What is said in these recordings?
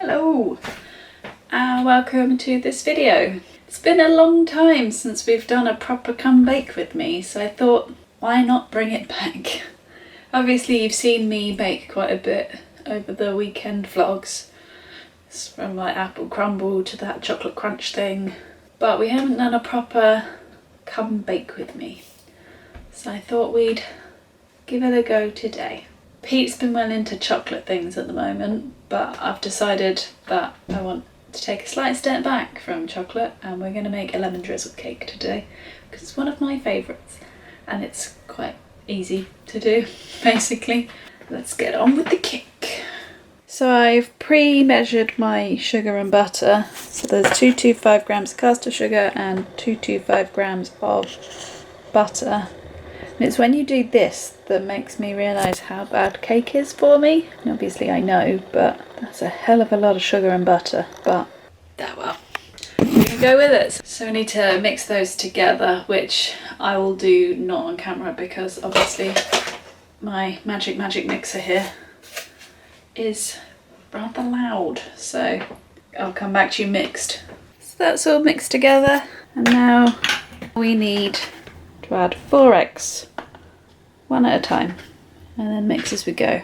Hello and welcome to this video. It's been a long time since we've done a proper come bake with me, so I thought why not bring it back. Obviously you've seen me bake quite a bit over the weekend vlogs. It's from like apple crumble to that chocolate crunch thing, but we haven't done a proper come bake with me, so I thought we'd give it a go today. Pete's been well into chocolate things at the moment, but I've decided that I want to take a slight step back from chocolate, and we're going to make a lemon drizzle cake today because it's one of my favourites and it's quite easy to do basically. Let's get on with the cake. So I've pre-measured my sugar and butter, so there's 225 grams of caster sugar and 225 grams of butter. And it's when you do this that makes me realise how bad cake is for me. And obviously I know, but that's a hell of a lot of sugar and butter. But oh well, we can go with it. So we need to mix those together, which I will do not on camera because obviously my magic mixer here is rather loud. So I'll come back to you mixed. So that's all mixed together, and now we need to add 4 eggs, one at a time, and then mix as we go.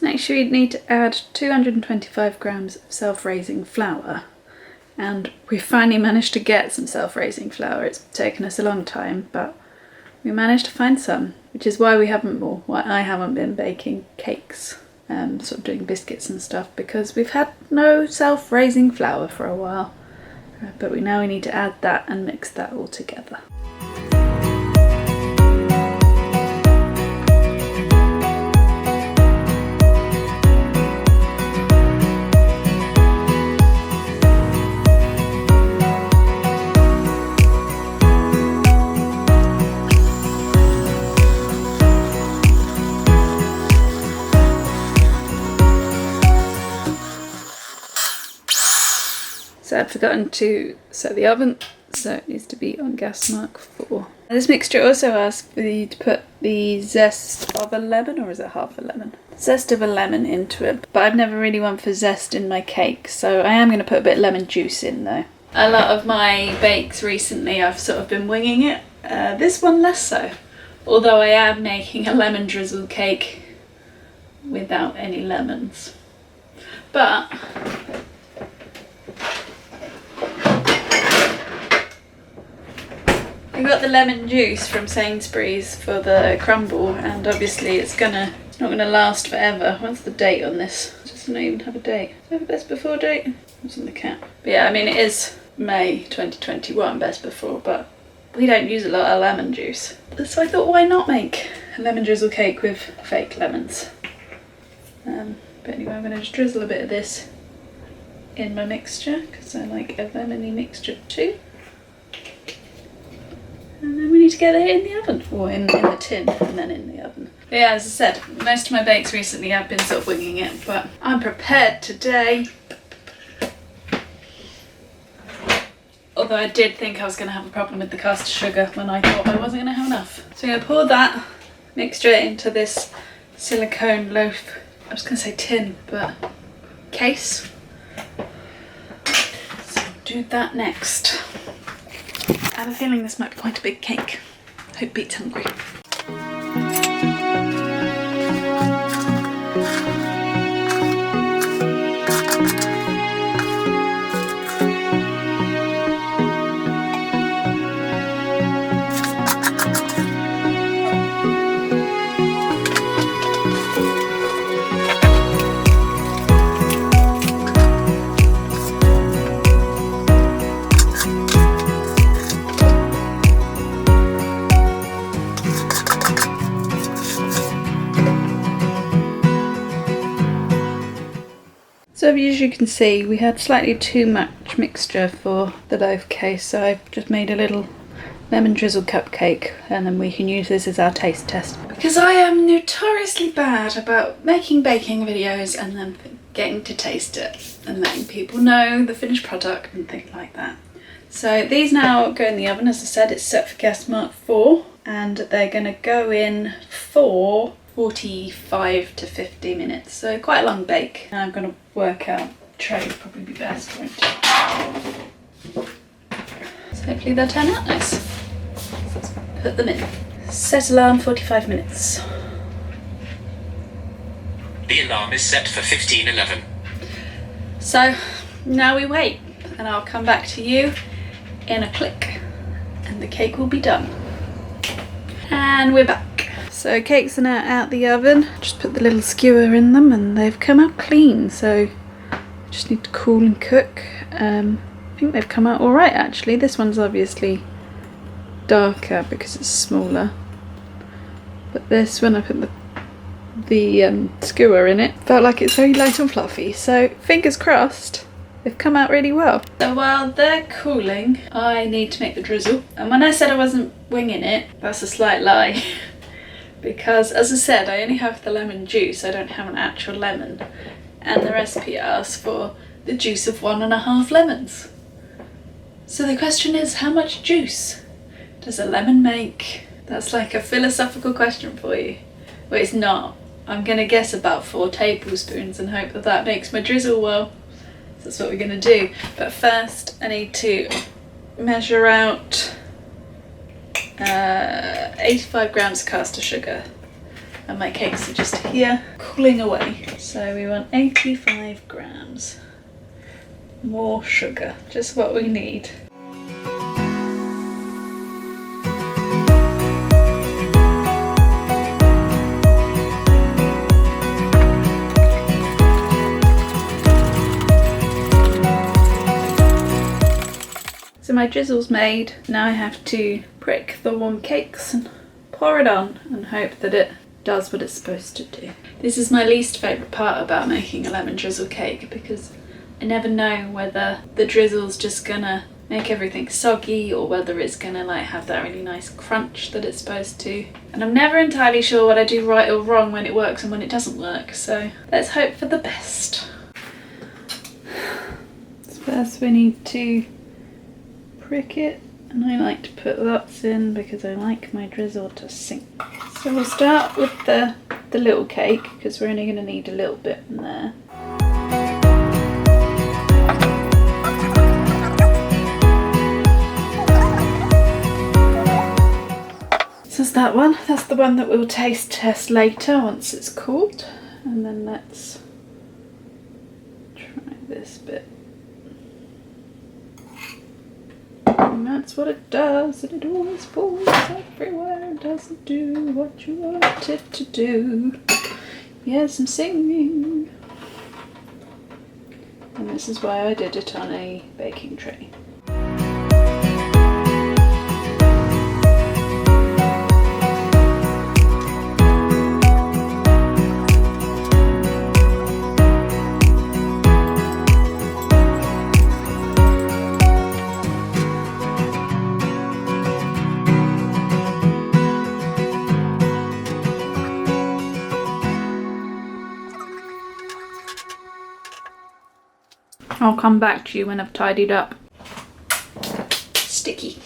Next you need to add 225 grams of self-raising flour, and we finally managed to get some self-raising flour. It's taken us a long time, but we managed to find some, which is why I haven't been baking cakes, sort of doing biscuits and stuff, because we've had no self-raising flour for a while. But we need to add that and mix that all together. So I'd forgotten to set the oven, so it needs to be on gas mark 4. This mixture also asks for you to put the zest of a lemon, or is it half a lemon? Zest of a lemon into it, but I've never really gone for zest in my cake, so I am going to put a bit of lemon juice in though. A lot of my bakes recently I've sort of been winging it, this one less so, although I am making a lemon drizzle cake without any lemons. But I got the lemon juice from Sainsbury's for the crumble, and obviously it's not gonna last forever. What's the date on this? It doesn't even have a date. Does it have a best before date? What's on the cap? But yeah, I mean it is May 2021 best before, but we don't use a lot of lemon juice. So I thought, why not make a lemon drizzle cake with fake lemons? But anyway, I'm gonna just drizzle a bit of this in my mixture because I like a lemony mixture too. And then we need to get it in the oven, or in the tin and then in the oven. But yeah, as I said, most of my bakes recently I've been sort of winging it, but I'm prepared today. Although I did think I was going to have a problem with the caster sugar when I thought I wasn't going to have enough. So I'm going to pour that mixture into this silicone loaf, I was going to say tin, but case. So I'll do that next. I have a feeling this might be quite a big cake. Hope Pete's hungry. So as you can see, we had slightly too much mixture for the loaf case, so I've just made a little lemon drizzle cupcake, and then we can use this as our taste test. Because I am notoriously bad about making baking videos and then getting to taste it and letting people know the finished product and things like that. So these now go in the oven. As I said, it's set for gas mark 4, and they're going to go in for 45 to 50 minutes, so quite a long bake. Now I'm going to work out tray would probably be best for it. So hopefully they'll turn out nice. So let's put them in. Set alarm 45 minutes. The alarm is set for 15:11. So now we wait, and I'll come back to you in a click and the cake will be done. And we're back. So cakes are now out the oven. Just put the little skewer in them and they've come out clean, so just need to cool and cook. I think they've come out alright actually. This one's obviously darker because it's smaller, but this, when I put the skewer in it, felt like it's very light and fluffy, so fingers crossed they've come out really well. So while they're cooling, I need to make the drizzle. And when I said I wasn't winging it, that's a slight lie. Because as I said, I only have the lemon juice, I don't have an actual lemon. And the recipe asks for the juice of 1.5 lemons. So the question is, how much juice does a lemon make? That's like a philosophical question for you. Well, it's not. I'm going to guess about 4 tablespoons and hope that that makes my drizzle well. So that's what we're going to do. But first I need to measure out 85 grams of caster sugar, and my cakes are just here cooling away. So we want 85 grams more sugar, just what we need. So my drizzle's made. Now I have to prick the warm cakes and pour it on and hope that it does what it's supposed to do. This is my least favourite part about making a lemon drizzle cake, because I never know whether the drizzle's just gonna make everything soggy or whether it's gonna like have that really nice crunch that it's supposed to. And I'm never entirely sure what I do right or wrong when it works and when it doesn't work, so let's hope for the best. So first we need to prick it, and I like to put lots in because I like my drizzle to sink. So we'll start with the little cake, because we're only going to need a little bit in there. So that's that one. That's the one that we'll taste test later once it's cooled. And then let's try this bit. And that's what it does, and it always falls everywhere. It doesn't do what you want it to do. Yes, I'm singing. And this is why I did it on a baking tray. I'll come back to you when I've tidied up. Sticky.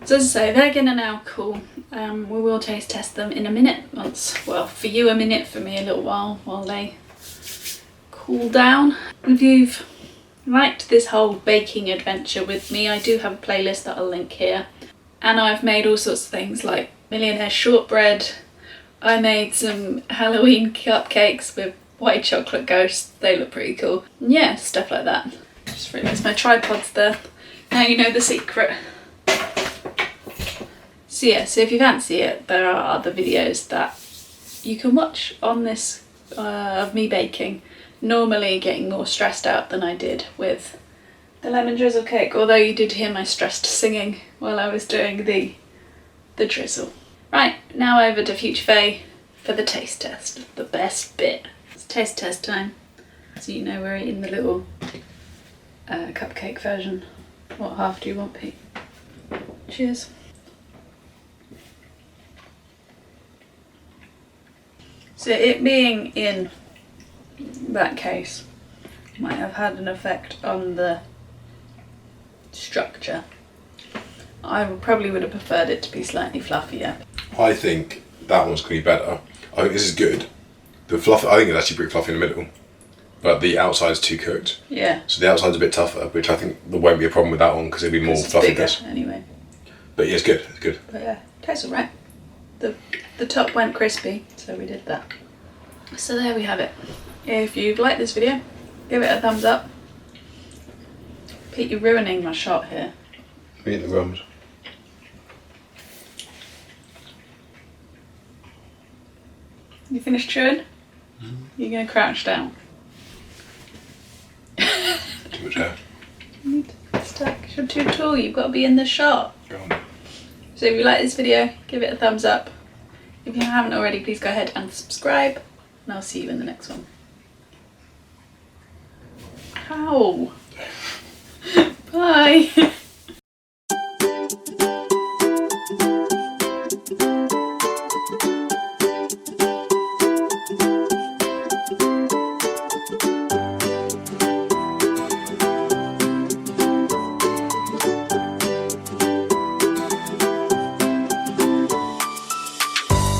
So as I say, they're gonna now cool. We will taste test them in a minute once, well, for you a minute, for me a little while they cool down. If you've liked this whole baking adventure with me, I do have a playlist that I'll link here. And I've made all sorts of things like millionaire shortbread. I made some Halloween cupcakes with white chocolate ghosts, they look pretty cool. Yeah, stuff like that. Just realised my tripod's there. Now you know the secret. So yeah, so if you fancy it, there are other videos that you can watch on this of me baking. Normally getting more stressed out than I did with the lemon drizzle cake, although you did hear my stressed singing while I was doing the drizzle. Right, now over to future Faye for the taste test, the best bit. Taste test time. So you know we're eating the little cupcake version. What half do you want, Pete? Cheers. So it being in that case might have had an effect on the structure. I probably would have preferred it to be slightly fluffier. I think that one's going to be better. I think this is good. The fluff, I think it's actually pretty fluffy in the middle, but the outside's too cooked. Yeah. So the outside's a bit tougher, which I think there won't be a problem with that one because it'll be more fluffiness. Anyway. But yeah, it's good. It's good. But yeah, tastes alright. The top went crispy, so we did that. So there we have it. If you've liked this video, give it a thumbs up. Pete, you're ruining my shot here. Eat the crumbs. You finished chewing? You're going to crouch down. Too much hair. Stuck. You're too tall. You've got to be in the shot. Go on. So if you like this video, give it a thumbs up. If you haven't already, please go ahead and subscribe. And I'll see you in the next one. Ow. Bye.